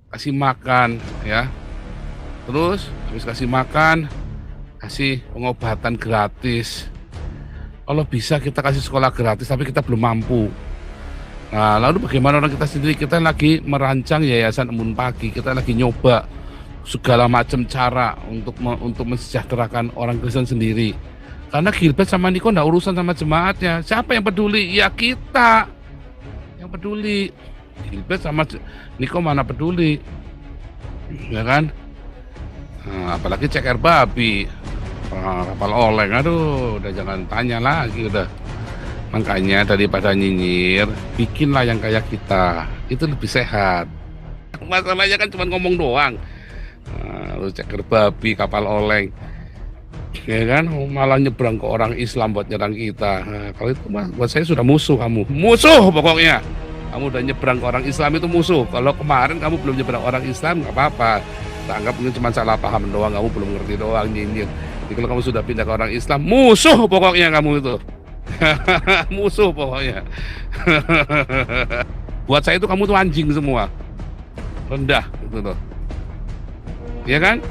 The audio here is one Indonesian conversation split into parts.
kasih makan ya. Terus habis kasih makan, kasih pengobatan gratis. Kalau bisa kita kasih sekolah gratis tapi kita belum mampu. Nah, lalu bagaimana orang kita sendiri? Kita lagi merancang Yayasan Embun Pagi. Kita lagi nyoba segala macam cara untuk mensejahterakan orang Kristen sendiri. Karena Gilbert sama Niko nggak urusan sama jemaatnya. Siapa yang peduli? Ya kita yang peduli. Gilbert sama Niko mana peduli, ya kan? Nah, apalagi ceker babi, kapal oleng, aduh, udah jangan tanya lagi udah. Makanya daripada nyinyir, bikinlah yang kayak kita, itu lebih sehat. Masalahnya kan cuma ngomong doang. Nah, ceker babi, kapal oleng, ya kan? Malah nyebrang ke orang Islam buat nyerang kita. Nah, kalau itu mah buat saya sudah musuh kamu, musuh pokoknya. Kamu udah nyebrang ke orang Islam itu musuh. Kalau kemarin kamu belum nyebrang orang Islam nggak apa-apa. Kita anggap ini cuma salah paham doang, kamu belum ngerti doang nyinyir. Jadi kalau kamu sudah pindah ke orang Islam, musuh pokoknya kamu itu. Musuh pokoknya. Buat saya itu kamu tuh anjing semua. Rendah gitu loh. Ya kan?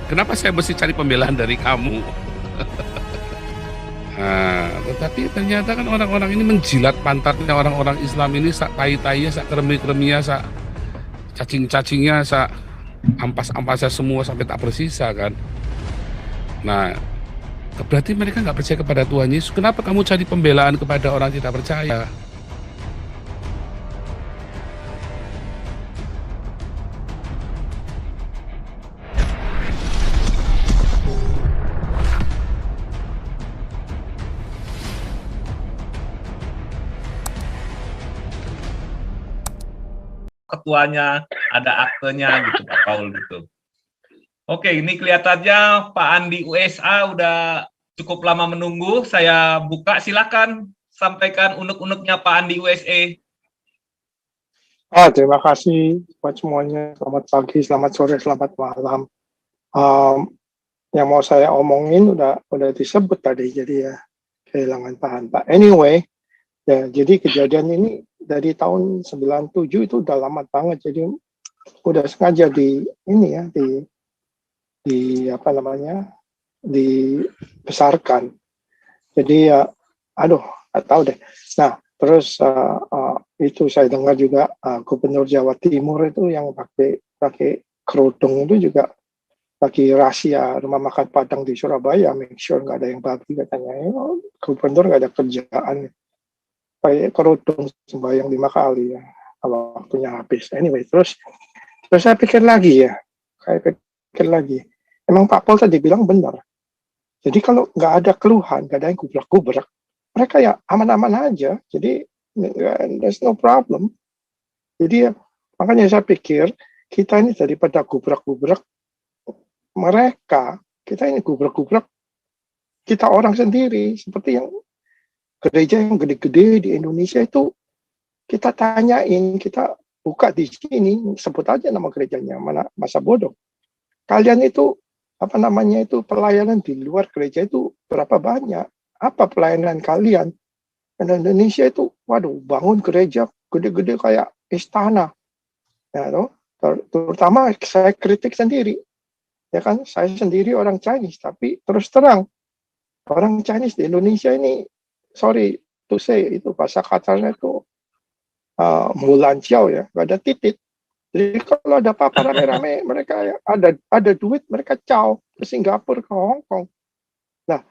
Kenapa saya mesti cari pembelaan dari kamu? Nah, tetapi ternyata kan orang-orang ini menjilat pantatnya orang-orang Islam ini, sak tai-tainya, sak keremi-kereminya, sak cacing-cacingnya, sak ampas-ampasnya semua sampai tak bersisa kan. Nah, berarti mereka nggak percaya kepada Tuhan Yesus. Kenapa kamu cari pembelaan kepada orang tidak percaya? Ketuanya, ada aktenya gitu Pak Paul gitu. Oke, ini kelihatannya Pak Andi USA udah cukup lama menunggu. Saya buka, silakan sampaikan unek-uneknya Pak Andi USA. Terima kasih buat semuanya. Selamat pagi, selamat sore, selamat malam. Yang mau saya omongin udah disebut tadi, jadi ya kehilangan tahan Pak. Anyway, ya jadi kejadian ini dari tahun 97 itu udah lama banget, jadi udah sengaja apa namanya, dibesarkan. Jadi ya, nggak tahu deh. Nah, terus itu saya dengar juga Gubernur Jawa Timur itu yang pakai kerudung itu juga lagi rahasia rumah makan Padang di Surabaya, make sure nggak ada yang babi katanya. Gubernur nggak ada kerjaan, pakai kerudung sembahyang 5 kali ya kalau waktunya habis. Anyway, terus saya pikir lagi, emang Pak Pol tadi bilang benar. Jadi kalau nggak ada keluhan, nggak ada yang gubrak-gubrak, mereka ya aman-aman aja. Jadi there's no problem. Jadi ya, makanya saya pikir kita ini daripada gubrak-gubrak mereka, kita ini gubrak-gubrak kita orang sendiri. Seperti yang gereja yang gede-gede di Indonesia itu, kita tanyain, kita buka di sini, sebut aja nama gerejanya, mana masa bodoh. Kalian itu apa namanya itu pelayanan di luar gereja itu berapa banyak? Apa pelayanan kalian? Dan Indonesia itu, waduh, bangun gereja gede-gede kayak istana. Ya, terutama saya kritik sendiri. Ya kan, saya sendiri orang Chinese, tapi terus terang, orang Chinese di Indonesia ini, sorry to say, itu bahasa katanya itu mulan ciao ya, nggak ada titik. Jadi kalau ada apa-apa rame-rame, mereka ada duit, mereka caw ke Singapura, ke Hong Kong. Nah,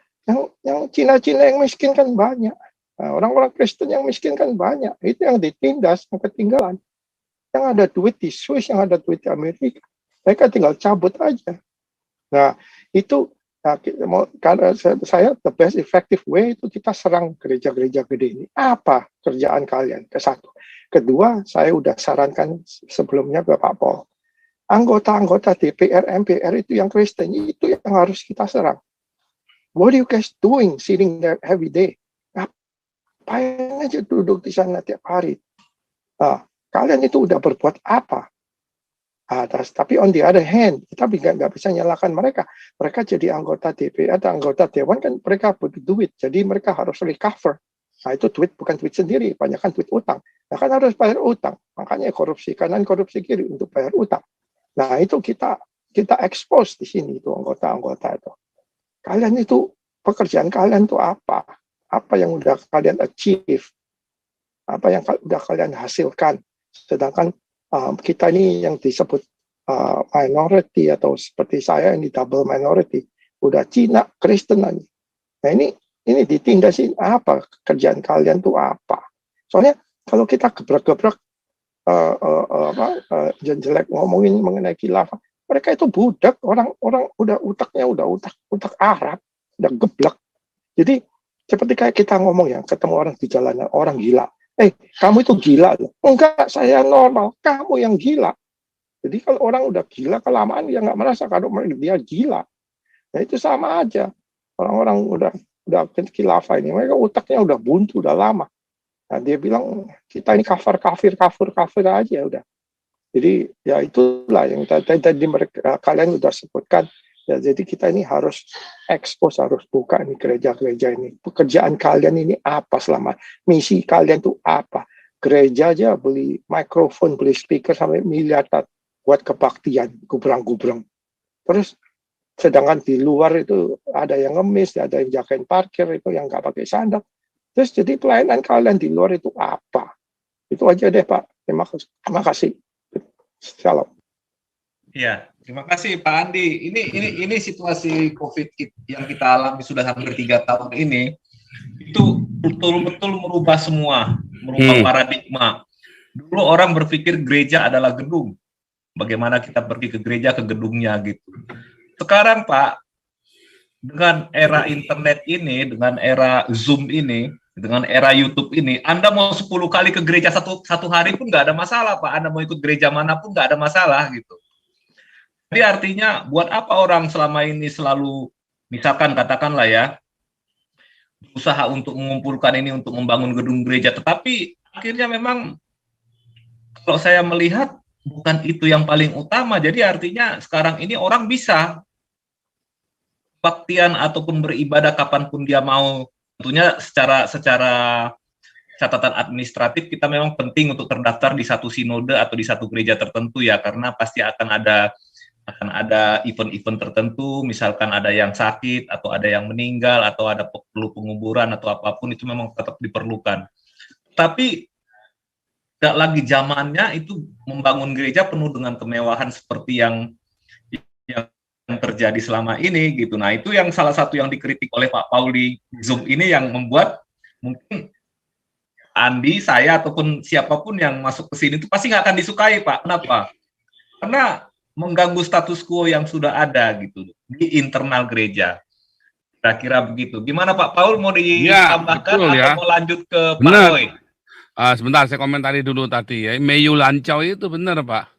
yang Cina-Cina yang miskin kan banyak. Nah, orang-orang Kristen yang miskin kan banyak. Itu yang ditindas, yang ketinggalan. Yang ada duit di Swiss, yang ada duit di Amerika, mereka tinggal cabut aja. Nah, itu karena saya the best effective way itu kita serang gereja-gereja gede ini. Apa kerjaan kalian? Kesatu. Kedua, saya udah sarankan sebelumnya ke Pak Pol. Anggota-anggota DPR, MPR itu yang Kristen, itu yang harus kita serang. What are you guys doing sitting there every day? Ngapain aja duduk di sana tiap hari? Kalian itu udah berbuat apa? Tapi on the other hand, kita nggak bisa nyalakan mereka. Mereka jadi anggota DPR atau anggota Dewan kan mereka butuh duit, jadi mereka harus recover. Nah itu duit bukan duit sendiri, banyak kan duit utang. Nah kan harus bayar utang, makanya korupsi kanan, korupsi kiri untuk bayar utang. Nah itu kita expose di sini itu anggota-anggota itu. Kalian itu pekerjaan kalian itu apa? Apa yang udah kalian achieve? Apa yang udah kalian hasilkan? Sedangkan kita ini yang disebut minority atau seperti saya ini double minority, udah Cina, Kristen aja. Nah ini ditindasin apa? Kerjaan kalian tuh apa? Soalnya kalau kita gebrak-gebrak jelek ngomongin mengenai khilafah, mereka itu budak, orang-orang udah utaknya udah utak Arab, udah geblek. Jadi seperti kayak kita ngomong ya, ketemu orang di jalanan, orang gila. Kamu itu gila loh. Enggak, saya normal. Kamu yang gila. Jadi kalau orang udah gila, kelamaan dia nggak merasa kalau dia gila. Nah itu sama aja. Orang-orang udah khilafah ini, mereka utaknya udah buntu, udah lama. Nah dia bilang, kita ini kafir aja udah. Jadi ya itulah yang tadi mereka kalian udah sebutkan. Ya, jadi kita ini harus expose, harus buka ini gereja-gereja ini. Pekerjaan kalian ini apa selama misi kalian tuh apa? Gereja aja beli mikrofon, beli speaker sampai miliaran buat kebaktian, gubrang-gubrang. Terus sedangkan di luar itu ada yang ngemis, ada yang jagain parkir itu yang nggak pakai sandal. Terus jadi pelayanan kalian di luar itu apa? Itu aja deh Pak. Terima kasih. Shalom. Ya, terima kasih Pak Andi. Ini situasi COVID yang kita alami sudah hampir 3 tahun ini, itu betul-betul merubah semua, merubah paradigma. Dulu orang berpikir gereja adalah gedung. Bagaimana kita pergi ke gereja, ke gedungnya gitu. Sekarang Pak, dengan era internet ini, dengan era Zoom ini, dengan era YouTube ini, Anda mau 10 kali ke gereja satu hari pun nggak ada masalah, Pak. Anda mau ikut gereja manapun nggak ada masalah gitu. Jadi artinya buat apa orang selama ini selalu, misalkan katakanlah ya, usaha untuk mengumpulkan ini untuk membangun gedung gereja, tetapi akhirnya memang kalau saya melihat bukan itu yang paling utama. Jadi artinya sekarang ini orang bisa baktian ataupun beribadah kapanpun dia mau. Tentunya secara catatan administratif kita memang penting untuk terdaftar di satu sinode atau di satu gereja tertentu ya, karena pasti akan ada event-event tertentu, misalkan ada yang sakit atau ada yang meninggal atau ada perlu penguburan atau apapun, itu memang tetap diperlukan. Tapi tidak lagi zamannya itu membangun gereja penuh dengan kemewahan seperti yang terjadi selama ini gitu. Nah itu yang salah satu yang dikritik oleh Pak Paul di Zoom ini, yang membuat mungkin Andi, saya ataupun siapapun yang masuk ke sini itu pasti nggak akan disukai Pak. Kenapa? Karena mengganggu status quo yang sudah ada gitu di internal gereja. Kira-kira begitu. Gimana Pak Paul, mau ditambahkan atau mau lanjut ke Pak Roy? Sebentar, saya komentari dulu tadi ya. Meyu Lancau itu benar Pak.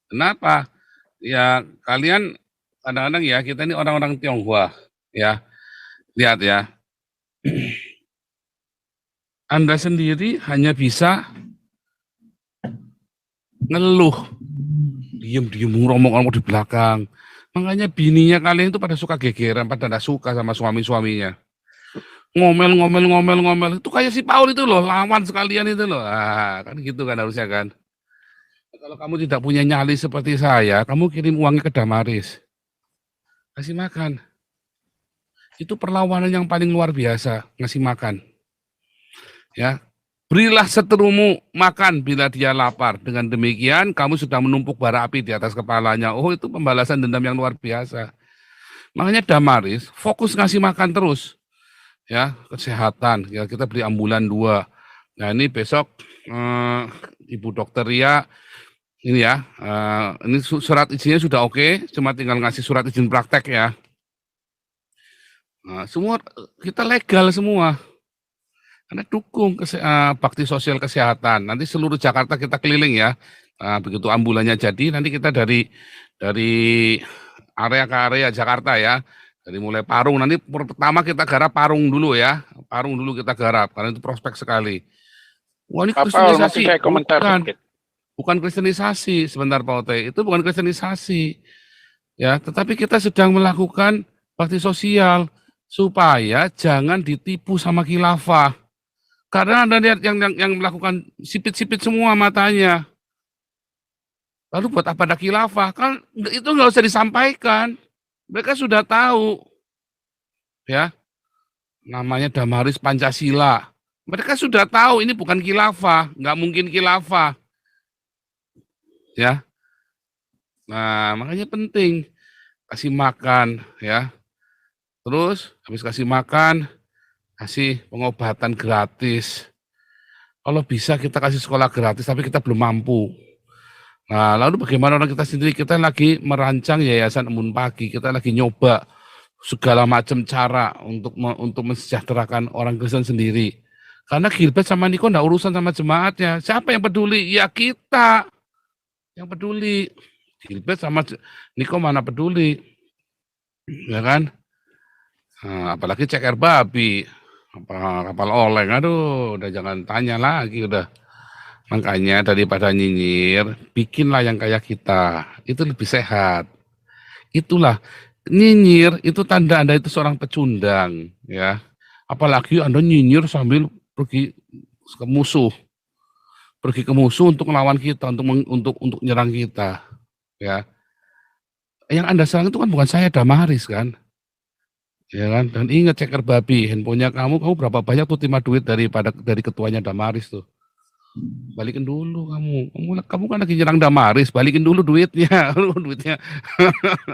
Kenapa? Ya kalian kadang-kadang ya, kita ini orang-orang Tionghoa ya. Lihat ya. Anda sendiri hanya bisa ngeluh. Diem ngomong-ngomong di belakang. Makanya bininya kalian itu pada suka gegeran, pada tidak suka sama suami-suaminya. Ngomel. Itu kayak si Paul itu loh, lawan sekalian itu loh. Kan gitu kan harusnya kan. Kalau kamu tidak punya nyali seperti saya, kamu kirim uangnya ke Damaris. Kasih makan. Itu perlawanan yang paling luar biasa, ngasih makan. Ya. Berilah seterumu makan bila dia lapar. Dengan demikian kamu sudah menumpuk bara api di atas kepalanya. Oh, itu pembalasan dendam yang luar biasa. Makanya Damaris fokus ngasih makan terus. Ya, kesehatan. Ya, kita beli ambulan 2. Nah, ini besok Ibu Dokter Ria ini ya. Ini surat izinnya sudah oke, cuma tinggal ngasih surat izin praktek ya. Nah, semua kita legal semua. Karena dukung bakti sosial kesehatan. Nanti seluruh Jakarta kita keliling ya. Begitu ambulannya jadi, nanti kita dari area ke area Jakarta ya. Dari mulai Parung, nanti pertama kita garap Parung dulu ya. Parung dulu kita garap, karena itu prospek sekali. Wah, ini kristenisasi. Bukan kristenisasi, sebentar Pak Ote. Itu bukan kristenisasi. Ya, tetapi kita sedang melakukan bakti sosial supaya jangan ditipu sama khilafah. Karena Anda lihat yang melakukan sipit-sipit semua matanya. Lalu buat apa ada khilafah? Kan itu nggak usah disampaikan. Mereka sudah tahu, ya. Namanya Damaris Pancasila. Mereka sudah tahu ini bukan khilafah, nggak mungkin khilafah, ya. Nah, makanya penting kasih makan, ya. Terus habis kasih makan, kasih pengobatan gratis. Kalau bisa kita kasih sekolah gratis, tapi kita belum mampu. Nah, lalu bagaimana orang kita sendiri? Kita lagi merancang Yayasan Embun Pagi, kita lagi nyoba segala macam cara untuk mensejahterakan orang Kristen sendiri. Karena Gilbert sama Niko enggak urusan sama jemaatnya. Siapa yang peduli? Ya kita yang peduli. Gilbert sama Niko mana peduli, ya kan? Nah, apalagi ceker babi, apa kapal oleng, aduh, udah jangan tanya lagi udah. Makanya daripada nyinyir, bikinlah yang kayak kita. Itu lebih sehat. Itulah nyinyir itu tanda Anda itu seorang pecundang, ya. Apalagi Anda nyinyir sambil pergi ke musuh. Pergi ke musuh untuk melawan kita, untuk nyerang kita, ya. Yang Anda serang itu kan bukan saya, Damaris kan. Ya kan? Dan ingat ceker babi, handphonenya kamu berapa banyak tuh terima duit dari ketuanya Damaris tuh. Balikin dulu kamu kan lagi nyerang Damaris, balikin dulu duitnya. Lu duitnya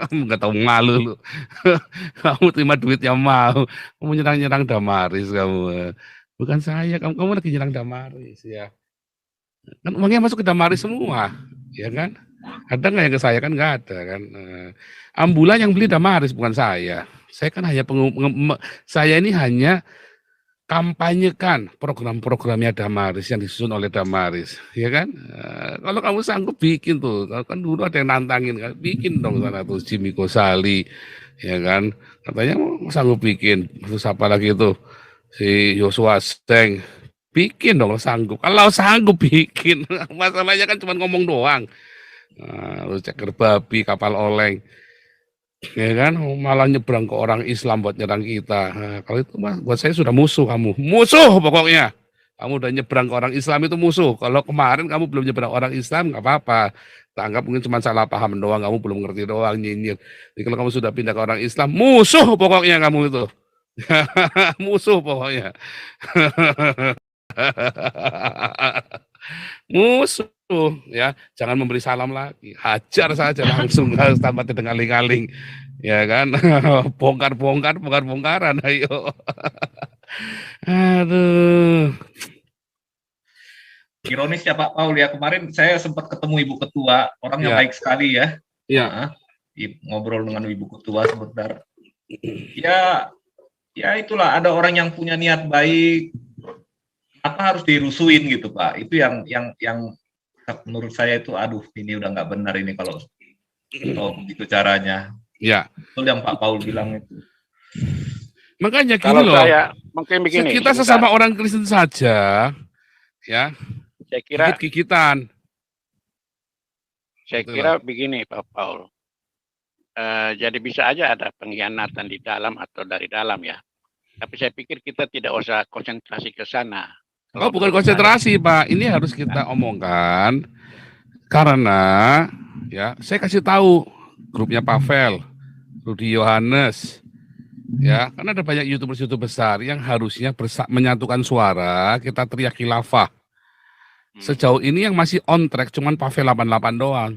nggak tahu malu lu. Kamu terima duitnya mau, kamu nyerang Damaris kamu. Bukan saya, kamu lagi nyerang Damaris ya. Kan uangnya masuk ke Damaris semua, ya kan? Ada nggak yang ke saya? Kan nggak ada kan. Ambulan yang beli Damaris bukan saya. Saya kan hanya saya ini hanya kampanyekan program-programnya Damaris yang disusun oleh Damaris, ya kan? Kalau kamu sanggup bikin tuh, kan dulu ada yang nantangin, kan? Bikin dong sana tuh Jimmy Gosali, ya kan? Katanya sanggup bikin, terus apa lagi itu si Joshua Steng, bikin dong sanggup. Kalau sanggup bikin, masalahnya kan cuma ngomong doang. Terus ceker babi, kapal oleng. Ya kan, malah nyebrang ke orang Islam buat nyerang kita. Nah, kalau itu mah buat saya sudah musuh kamu. Musuh pokoknya. Kamu udah nyebrang ke orang Islam itu musuh. Kalau kemarin kamu belum nyebrang orang Islam nggak apa-apa. Tak anggap mungkin cuma salah paham doang, kamu belum ngerti doang, nyinyir. Jadi kalau kamu sudah pindah ke orang Islam, musuh pokoknya kamu itu. Musuh pokoknya. Musuh ya, jangan memberi salam lagi, hajar saja langsung tanpa terdengar-aling, ya kan. Bongkaran, ayo. Aduh, Ironis ya Pak Paul ya, kemarin saya sempat ketemu Ibu Ketua, orangnya baik sekali ya. Iya. Ngobrol dengan Ibu Ketua sebentar. Ya itulah, ada orang yang punya niat baik, apa harus dirusuin gitu Pak. Itu yang menurut saya itu, aduh ini udah nggak benar ini kalau begitu caranya. Ya. Betul yang Pak Paul bilang itu. Makanya gini kalau loh. Saya mungkin begini. Kita sesama orang Kristen saja, ya. Saya kira gigitan. Saya kira begini Pak Paul. Jadi bisa aja ada pengkhianatan di dalam atau dari dalam ya. Tapi saya pikir kita tidak usah konsentrasi ke sana. Oh, bukan konsentrasi, Pak. Ini harus kita omongkan karena ya, saya kasih tahu grupnya Pavel, Rudi Yohanes. Ya, karena ada banyak YouTuber besar yang harusnya menyatukan suara, kita teriak khilafah. Sejauh ini yang masih on track cuman Pavel 88 doang.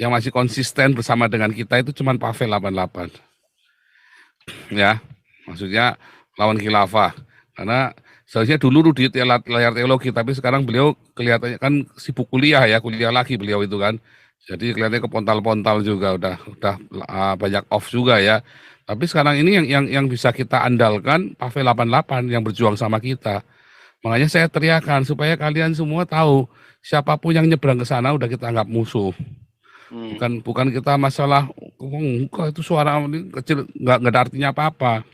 Yang masih konsisten bersama dengan kita itu cuman Pavel 88. Ya, maksudnya lawan khilafah. Karena seharusnya dulu di layar teologi, tapi sekarang beliau kelihatannya kan sibuk kuliah lagi beliau itu kan. Jadi kelihatannya kepontal-pontal juga, udah banyak off juga ya. Tapi sekarang ini yang bisa kita andalkan Pavel 88 yang berjuang sama kita. Makanya saya teriakan supaya kalian semua tahu siapapun yang nyebrang ke sana udah kita anggap musuh. Bukan kita masalah itu suara ini kecil, nggak ada artinya apa-apa.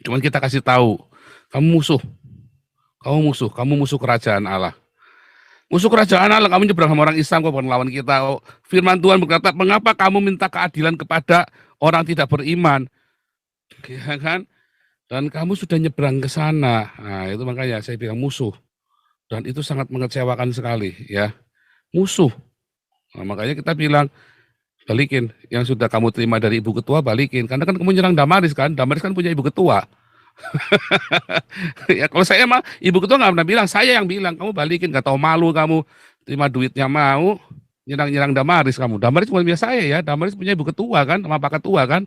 Cuman kita kasih tahu, kamu musuh kerajaan Allah. Musuh kerajaan Allah, kamu nyebrang sama orang Islam, kok bukan lawan kita. Firman Tuhan berkata, mengapa kamu minta keadilan kepada orang tidak beriman? Ya kan? dan kamu sudah nyebrang ke sana. Nah, itu makanya saya bilang musuh. Dan itu sangat mengecewakan sekali ya. Musuh. Nah, makanya kita bilang balikin yang sudah kamu terima dari ibu ketua, balikin. Karena kan kamu nyerang Damaris kan. Damaris kan punya ibu ketua. Ya kalau saya mah ibu ketua nggak pernah bilang, saya yang bilang kamu balikin, nggak tahu malu kamu terima duitnya mau nyerang Damaris kamu. Damaris bukan punya saya ya, Damaris punya ibu ketua kan, sama pak ketua kan,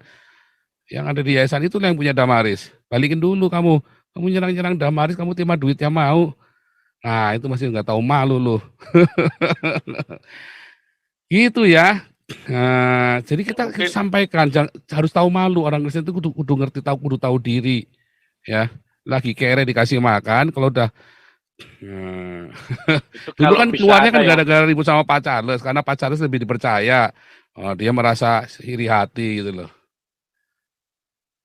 yang ada di yayasan itu yang punya Damaris. Balikin dulu kamu nyerang Damaris, kamu terima duitnya mau. Nah itu masih nggak tahu malu loh. Gitu ya. Nah, jadi kita Mungkin sampaikan harus tahu malu, orang Kristen itu kudu ngerti tahu, kudu tahu diri ya. Lagi kere dikasih makan, kalau udah itu dulu kalau kan bisa keluarnya ada kan yang gara-gara ribut sama Pak Charles, karena Pak Charles lebih dipercaya. Oh, dia merasa iri hati gitu loh.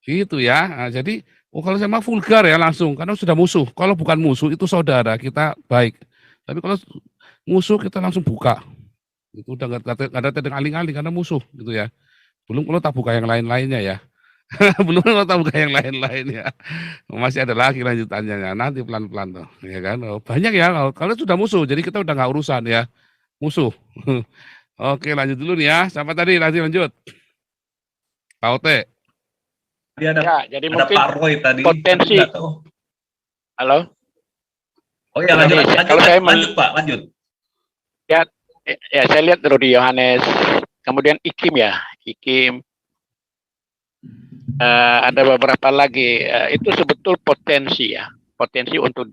Gitu ya. Nah, jadi kalau saya mah vulgar ya langsung, karena sudah musuh. Kalau bukan musuh itu saudara, kita baik. Tapi kalau musuh kita langsung buka. Itu udah nggak ada aling-aling karena musuh gitu ya. Belum kalau tak buka yang lain-lainnya ya. Belum kalau tak buka yang lain-lain ya. Masih ada lagi lanjutannya ya. Nanti pelan-pelan tuh, ya kan. Oh, banyak ya kalau sudah musuh, jadi kita udah nggak urusan ya. Musuh. Oke, lanjut dulu nih ya. Siapa tadi? Lanjut. Pak Ote. Dia ada ya, jadi ada mungkin Pak Roy tadi. potensi. Nggak tahu. Halo. Oh ya lanjut, Ini, lanjut, kalau saya lanjut Pak, lanjut. Ya, saya lihat Rudi Yohanes, kemudian Ikim ya, Ikim. Ada beberapa lagi. Itu sebetul potensi ya, potensi untuk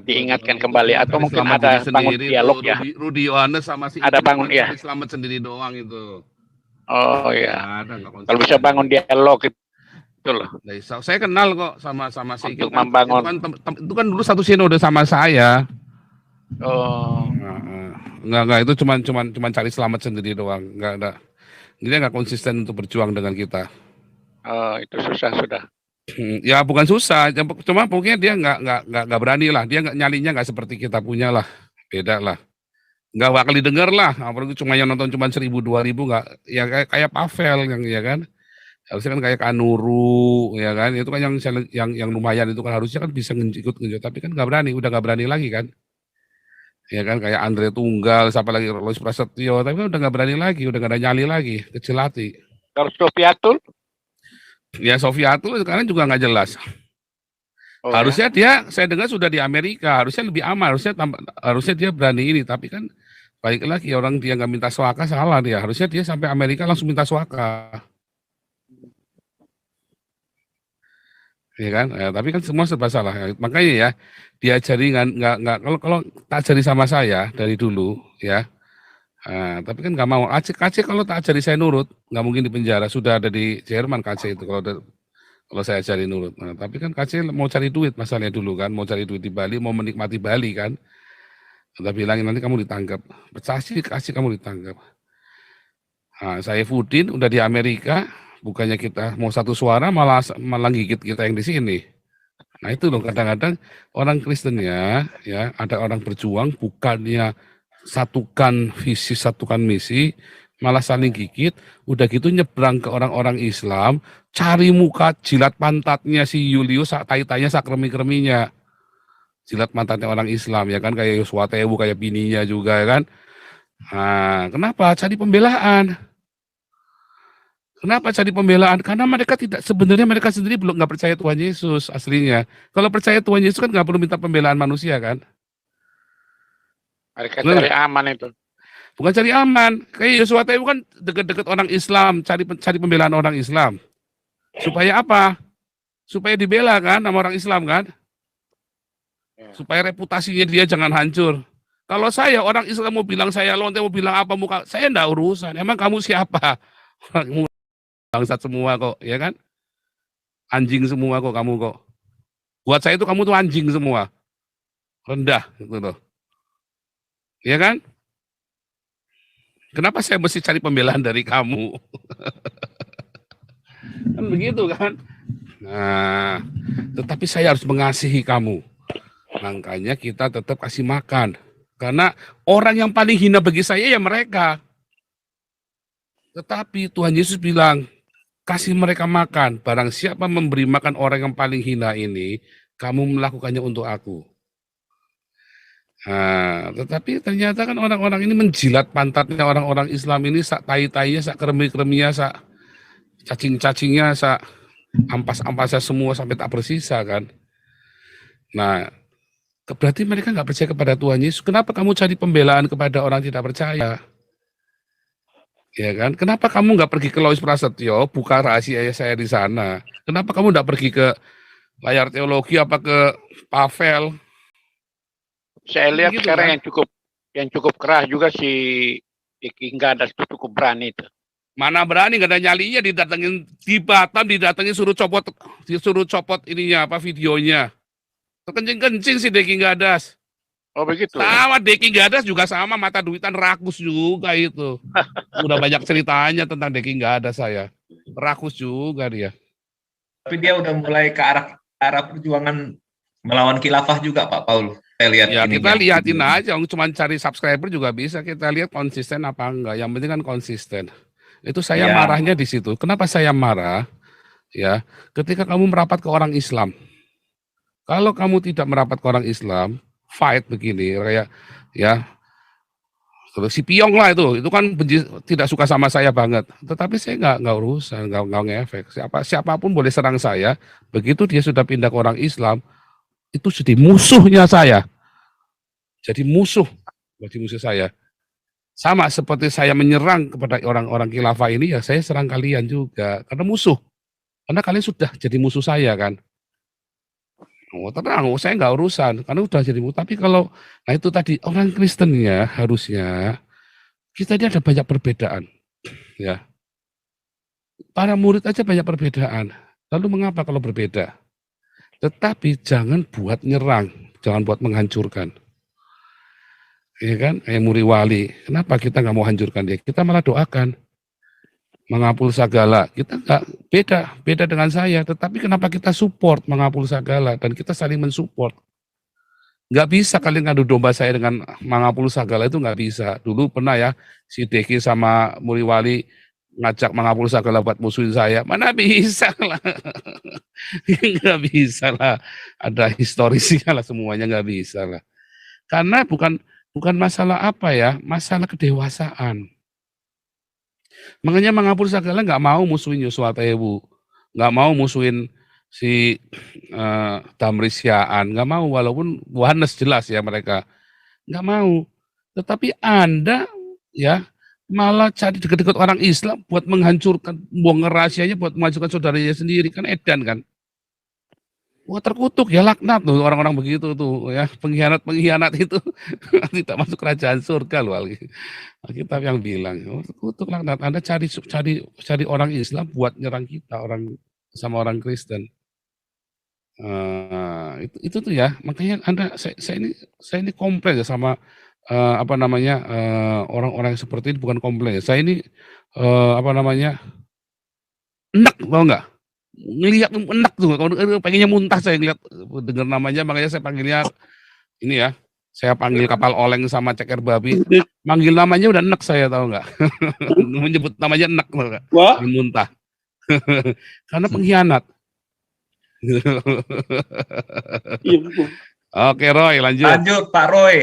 diingatkan kembali atau mungkin ada bangun dialog ya. Rudi Yohanes sama si Ada bangun ya. Selamat sendiri doang itu. Oh ya. Ada, Kalau bisa bangun dialog itu loh. Saya kenal kok sama si Untuk Ikim. membangun. Itu kan dulu satu sinode sama saya. Oh. Enggak, itu cuman cari selamat sendiri doang. Enggak ada. Dia enggak konsisten untuk berjuang dengan kita. Oh, itu susah sudah. Ya bukan susah, cuma mungkin dia enggak berani lah. Dia enggak nyalinya enggak seperti kita punya lah. Beda lah. Enggak bakal didengar lah. Apalagi cuma yang nonton cuma 1.000 2.000 enggak, ya kayak Pavel yang ya kan. Harusnya kan kayak Kanuru ya kan. Itu kan yang lumayan itu kan harusnya kan bisa ikut ngejut, tapi kan enggak berani, udah enggak berani lagi kan. Ya kan kayak Andre Tunggal, siapa lagi Lois Prasetyo, tapi kan udah nggak berani lagi, udah nggak ada nyali lagi, kecil hati. Kalau Sofiatul? Ya Sofiatul sekarang juga nggak jelas. Oh, harusnya saya dengar sudah di Amerika, harusnya lebih aman, harusnya dia berani ini, tapi kan baik lagi orang dia nggak minta swaka salah dia, harusnya dia sampai Amerika langsung minta swaka. Ya kan, tapi kan semua serba salah. Makanya ya diajari nggak kalau tak ajari sama saya dari dulu ya. Tapi kan nggak mau. Aceh kalau tak ajari saya nurut, nggak mungkin di penjara. Sudah ada di Jerman KC itu kalau saya ajari nurut. Nah, tapi kan KC mau cari duit masalahnya dulu kan, mau cari duit di Bali, mau menikmati Bali kan. Kita bilangin nanti kamu ditangkap. Kasih kamu ditangkap. Nah, saya Fudin udah di Amerika. Bukannya kita mau satu suara malah gigit kita yang di sini. Nah itu loh kadang-kadang orang Kristen ya ada orang berjuang bukannya satukan visi, satukan misi, malah saling gigit, udah gitu nyebrang ke orang-orang Islam, cari muka, jilat pantatnya si Julius, tai-tainya sakremi-kreminya. Jilat pantatnya orang Islam ya kan, kayak Yosua Tewu, kayak bininya juga ya kan. Nah, kenapa? Cari pembelaan. Kenapa cari pembelaan? Karena sebenarnya mereka sendiri belum nggak percaya Tuhan Yesus aslinya. Kalau percaya Tuhan Yesus kan nggak perlu minta pembelaan manusia kan? Mereka cari aman itu. Bukan cari aman. Kayak Yosua Tewu kan deket-deket orang Islam, cari pembelaan orang Islam. Supaya apa? Supaya dibela kan sama orang Islam kan? Supaya reputasinya dia jangan hancur. Kalau saya orang Islam mau bilang saya lonte, mau bilang apa muka, saya enggak urusan. Emang kamu siapa? Bangsat semua kok, ya kan? Anjing semua kok kamu kok. Buat saya itu kamu tuh anjing semua. Rendah gitu loh. Ya kan? Kenapa saya mesti cari pembelaan dari kamu? Kan begitu kan? Nah, tetapi saya harus mengasihi kamu. Makanya kita tetap kasih makan. Karena orang yang paling hina bagi saya ya mereka. Tetapi Tuhan Yesus bilang, kasih mereka makan. Barang siapa memberi makan orang yang paling hina ini, kamu melakukannya untuk aku. Nah, tetapi ternyata kan orang-orang ini menjilat pantatnya orang-orang Islam ini, sak tai-tainya, sak kremi-kreminya, sak cacing-cacingnya, sak ampas-ampasnya semua sampai tak bersisa kan. Nah, berarti mereka nggak percaya kepada Tuhan Yesus. Kenapa kamu cari pembelaan kepada orang tidak percaya? Ya kan? Kenapa kamu nggak pergi ke Lois Prasetyo, buka rahasia saya di sana? Kenapa kamu nggak pergi ke layar teologi apa ke Pavel? Saya lihat Gitu sekarang kan? yang cukup keras juga si King Gadas itu cukup berani itu. Mana berani, nggak ada nyalinya, didatengin di Batam, didatengin suruh copot ininya apa videonya. Terkencing-kencing si Deki Gadas. Oh begitu. Sama Deki Gadas juga sama, mata duitan rakus juga itu. Udah banyak ceritanya tentang Deki Gadas saya. Rakus juga dia. Tapi dia udah mulai ke arah perjuangan melawan khilafah juga, Pak Paul. Saya lihat Ya ininya. kita liatin aja, cuma cari subscriber juga bisa. Kita lihat konsisten apa enggak. Yang penting kan konsisten. Itu saya Ya. marahnya di situ. Kenapa saya marah? Ya, ketika kamu merapat ke orang Islam. Kalau kamu tidak merapat ke orang Islam, fight begini, kayak ya, terus si Piong lah itu kan tidak suka sama saya banget. Tetapi saya nggak urusan, nggak ngefek. Siapapun boleh serang saya. Begitu dia sudah pindah ke orang Islam, itu jadi musuhnya saya. Jadi musuh saya. Sama seperti saya menyerang kepada orang-orang khilafah ini, ya saya serang kalian juga. Karena musuh. Karena kalian sudah jadi musuh saya kan. Oh, tenang, saya nggak urusan. Karena udah jadi musuh. Tapi kalau, nah itu tadi, orang Kristennya harusnya, kita ini ada banyak perbedaan. Ya. Para murid aja banyak perbedaan. Lalu mengapa kalau berbeda? Tetapi jangan buat nyerang. Jangan buat menghancurkan. Ya kan, kayak Muri Wali. Kenapa kita nggak mau hancurkan dia? Kita malah doakan, mengapul segala. Kita nggak beda dengan saya. Tetapi kenapa kita support mengapul segala dan kita saling mensupport? Nggak bisa kalian ngadu domba saya dengan mengapul segala, itu nggak bisa. Dulu pernah ya si Deki sama Muri Wali ngajak mengapul segala buat musuhin saya. Mana bisa lah, nggak bisa lah. Ada historisnya lah, semuanya nggak bisa lah. Karena bukan masalah apa ya, masalah kedewasaan. Makanya mengapul segala nggak mau musuhin Yosua Tewu, nggak mau musuhin si Damris Syaan, nggak mau, walaupun Yohanes jelas ya mereka nggak mau. Tetapi Anda ya malah cari dekat-dekat orang Islam buat menghancurkan, bongkar rahasianya, buat menghancurkan saudaranya sendiri, kan edan kan. Wah terkutuk ya, laknat tuh orang-orang begitu tuh ya, pengkhianat itu tidak masuk kerajaan surga loh. Alkitab yang bilang, oh, terkutuk, laknat. Anda cari orang Islam buat nyerang kita, sama orang Kristen. Itu tuh ya, makanya saya ini komplain ya sama orang-orang yang seperti ini, bukan komplain ya. Saya ini enak, tau nggak? Ngelihat enak tuh, pengennya muntah saya ngeliat dengar namanya, makanya saya panggilnya ini ya, saya panggil kapal oleng sama ceker babi, manggil namanya udah enak saya, tahu nggak? Menyebut namanya enak, tahu nggak? Muntah. Karena pengkhianat. Oke Roy, lanjut. Lanjut Pak Roy.